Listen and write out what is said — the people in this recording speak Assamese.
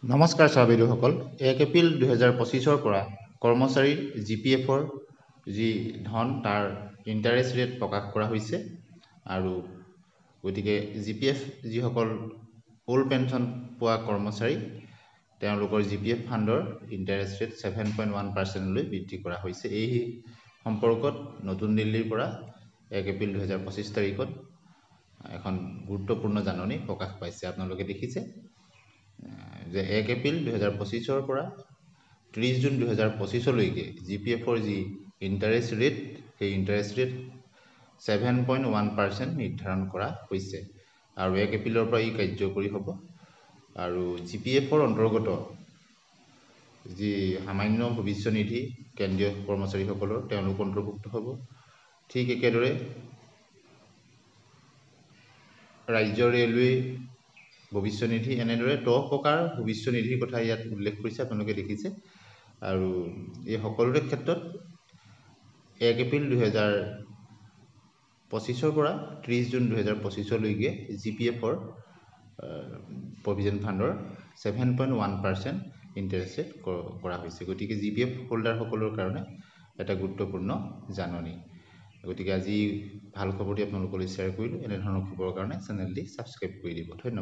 নমস্কাৰ ছাত্ৰসকল 1 এপ্ৰিল 2025 পৰা কৰ্মচাৰীৰ জিপিএফৰ যি ধন তাৰ ইণ্টাৰেষ্ট ৰেট প্ৰকাশ কৰা হৈছে আৰু গতিকে জিপিএফ যিসকল ওল্ড পেঞ্চন পোৱা কৰ্মচাৰী তেওঁলোকৰ জিপিএফ ফাণ্ডৰ ইণ্টাৰেষ্ট ৰেট 7.1% লৈ বৃদ্ধি কৰা হৈছে। এই সম্পৰ্কত নতুন দিল্লীৰ পৰা 1 এপ্ৰিল 2025 তাৰিখত এখন গুৰুত্বপূৰ্ণ জাননী প্ৰকাশ পাইছে। আপোনালোকে দেখিছে যে 1 এপ্ৰিল 2025 পৰা 30 জুন 2025 লৈকে জিপিএফৰ যি ইণ্টাৰেষ্ট ৰেট সেই ইণ্টাৰেষ্ট ৰেট 7.1% নিৰ্ধাৰণ কৰা হৈছে আৰু 1 এপ্ৰিলৰ পৰা ই কাৰ্যকৰী হ'ব আৰু জিপিএফৰ অন্তৰ্গত যি সামান্য ভৱিষ্য নিধি কেন্দ্ৰীয় কৰ্মচাৰীসকলৰ তেওঁলোক অন্তৰ্ভুক্ত হ'ব। ঠিক একেদৰে ৰাজ্য ৰেলৱে ভৱিষ্য নিধি এনেদৰে 10 প্ৰকাৰ ভৱিষ্য নিধিৰ কথা ইয়াত উল্লেখ কৰিছে, আপোনালোকে দেখিছে আৰু এই সকলোৰে ক্ষেত্ৰত 1 এপ্ৰিল 2025 পৰা 30 জুন 2025 লৈকে জিপিএফৰ প্ৰভিডেণ্ট ফাণ্ডৰ 7.1% ইণ্টাৰেষ্ট ৰেট কৰা হৈছে। গতিকে জিপিএফ হোল্ডাৰসকলৰ কাৰণে এটা গুৰুত্বপূৰ্ণ জাননী। গতিকে আজি ভাল খবৰটি আপোনালোকলৈ শ্বেয়াৰ কৰিলোঁ। এনেধৰণৰ খবৰৰ কাৰণে চেনেলটি ছাবস্ক্ৰাইব কৰি দিব। ধন্যবাদ।